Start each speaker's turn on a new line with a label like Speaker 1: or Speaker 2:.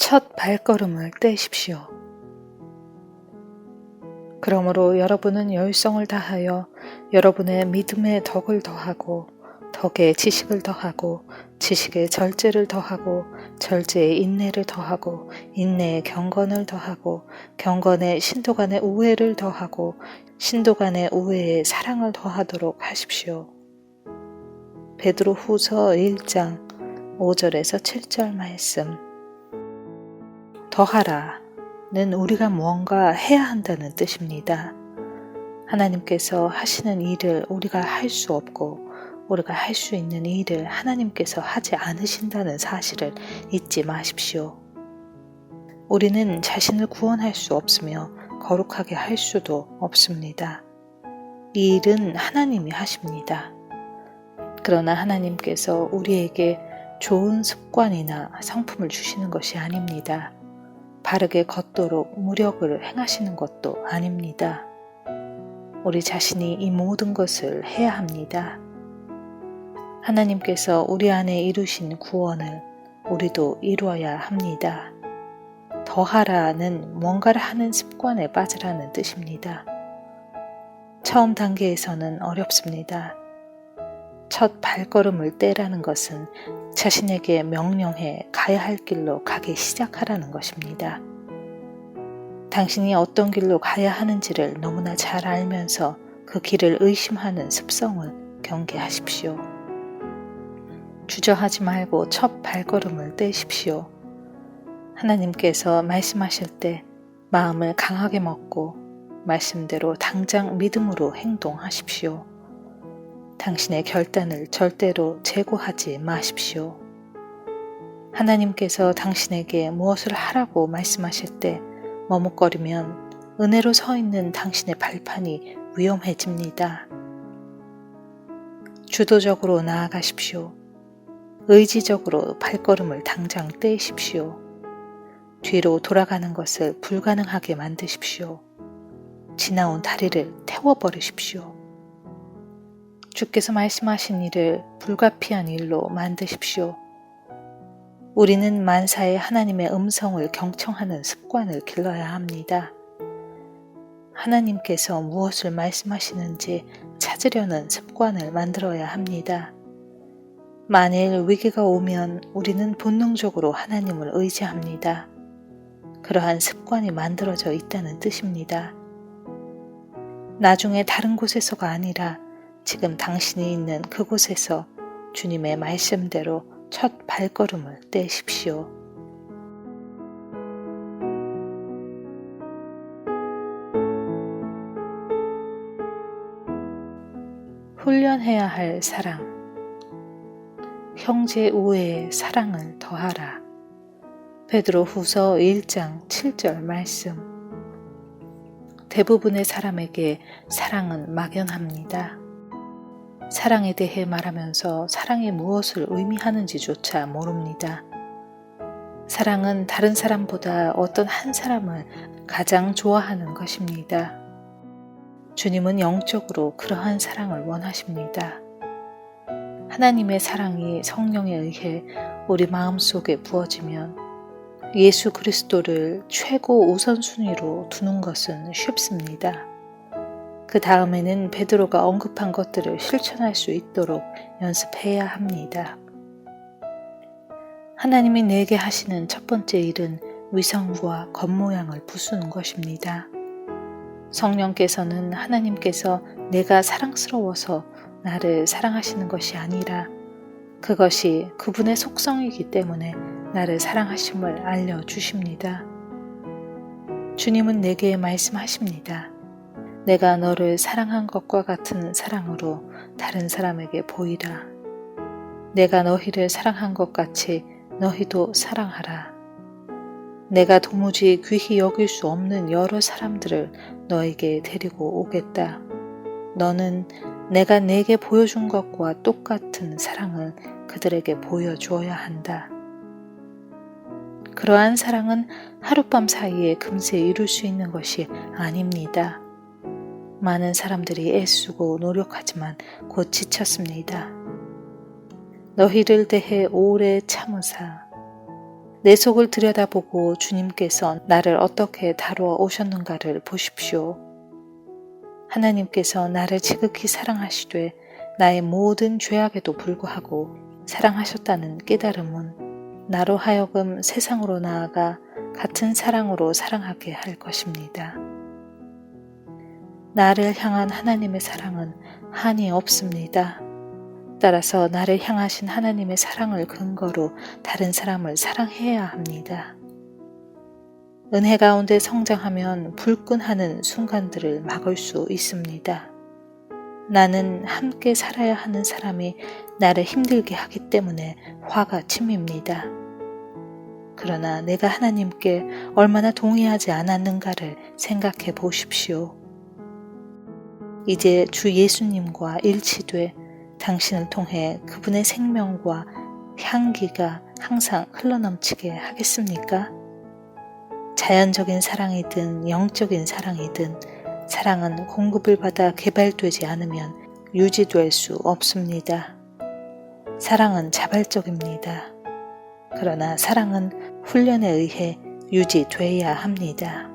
Speaker 1: 첫 발걸음을 떼십시오. 그러므로 여러분은 열성을 다하여 여러분의 믿음에 덕을 더하고 덕에 지식을 더하고 지식에 절제를 더하고 절제에 인내를 더하고 인내에 경건을 더하고 경건에 신도 간의 우애를 더하고 신도 간의 우애에 사랑을 더하도록 하십시오. 베드로 후서 1장 5절에서 7절 말씀. 더하라는 우리가 무언가 해야 한다는 뜻입니다. 하나님께서 하시는 일을 우리가 할 수 없고 우리가 할 수 있는 일을 하나님께서 하지 않으신다는 사실을 잊지 마십시오. 우리는 자신을 구원할 수 없으며 거룩하게 할 수도 없습니다. 이 일은 하나님이 하십니다. 그러나 하나님께서 우리에게 좋은 습관이나 성품을 주시는 것이 아닙니다. 바르게 걷도록 무력을 행하시는 것도 아닙니다. 우리 자신이 이 모든 것을 해야 합니다. 하나님께서 우리 안에 이루신 구원을 우리도 이루어야 합니다. 더하라는 뭔가를 하는 습관에 빠지라는 뜻입니다. 처음 단계에서는 어렵습니다. 첫 발걸음을 떼라는 것은 자신에게 명령해 가야 할 길로 가기 시작하라는 것입니다. 당신이 어떤 길로 가야 하는지를 너무나 잘 알면서 그 길을 의심하는 습성을 경계하십시오. 주저하지 말고 첫 발걸음을 떼십시오. 하나님께서 말씀하실 때 마음을 강하게 먹고 말씀대로 당장 믿음으로 행동하십시오. 당신의 결단을 절대로 재고하지 마십시오. 하나님께서 당신에게 무엇을 하라고 말씀하실 때 머뭇거리면 은혜로 서 있는 당신의 발판이 위험해집니다. 주도적으로 나아가십시오. 의지적으로 발걸음을 당장 떼십시오. 뒤로 돌아가는 것을 불가능하게 만드십시오. 지나온 다리를 태워버리십시오. 주께서 말씀하신 일을 불가피한 일로 만드십시오. 우리는 만사에 하나님의 음성을 경청하는 습관을 길러야 합니다. 하나님께서 무엇을 말씀하시는지 찾으려는 습관을 만들어야 합니다. 만일 위기가 오면 우리는 본능적으로 하나님을 의지합니다. 그러한 습관이 만들어져 있다는 뜻입니다. 나중에 다른 곳에서가 아니라 지금 당신이 있는 그곳에서 주님의 말씀대로 첫 발걸음을 떼십시오. 훈련해야 할 사랑. 형제 우애에 사랑을 더하라. 베드로 후서 1장 7절 말씀. 대부분의 사람에게 사랑은 막연합니다. 사랑에 대해 말하면서 사랑이 무엇을 의미하는지조차 모릅니다. 사랑은 다른 사람보다 어떤 한 사람을 가장 좋아하는 것입니다. 주님은 영적으로 그러한 사랑을 원하십니다. 하나님의 사랑이 성령에 의해 우리 마음속에 부어지면 예수 그리스도를 최고 우선순위로 두는 것은 쉽습니다. 그 다음에는 베드로가 언급한 것들을 실천할 수 있도록 연습해야 합니다. 하나님이 내게 하시는 첫 번째 일은 위성과 겉모양을 부수는 것입니다. 성령께서는 하나님께서 내가 사랑스러워서 나를 사랑하시는 것이 아니라 그것이 그분의 속성이기 때문에 나를 사랑하심을 알려주십니다. 주님은 내게 말씀하십니다. 내가 너를 사랑한 것과 같은 사랑으로 다른 사람에게 보이라. 내가 너희를 사랑한 것 같이 너희도 사랑하라. 내가 도무지 귀히 여길 수 없는 여러 사람들을 너에게 데리고 오겠다. 너는 내가 내게 보여준 것과 똑같은 사랑을 그들에게 보여주어야 한다. 그러한 사랑은 하룻밤 사이에 금세 이룰 수 있는 것이 아닙니다. 많은 사람들이 애쓰고 노력하지만 곧 지쳤습니다. 너희를 대해 오래 참으사 내 속을 들여다보고 주님께서 나를 어떻게 다루어 오셨는가를 보십시오. 하나님께서 나를 지극히 사랑하시되 나의 모든 죄악에도 불구하고 사랑하셨다는 깨달음은 나로 하여금 세상으로 나아가 같은 사랑으로 사랑하게 할 것입니다. 나를 향한 하나님의 사랑은 한이 없습니다. 따라서 나를 향하신 하나님의 사랑을 근거로 다른 사람을 사랑해야 합니다. 은혜 가운데 성장하면 불끈하는 순간들을 막을 수 있습니다. 나는 함께 살아야 하는 사람이 나를 힘들게 하기 때문에 화가 치밉니다. 그러나 내가 하나님께 얼마나 동의하지 않았는가를 생각해 보십시오. 이제 주 예수님과 일치돼 당신을 통해 그분의 생명과 향기가 항상 흘러넘치게 하겠습니까? 자연적인 사랑이든 영적인 사랑이든 사랑은 공급을 받아 개발되지 않으면 유지될 수 없습니다. 사랑은 자발적입니다. 그러나 사랑은 훈련에 의해 유지돼야 합니다.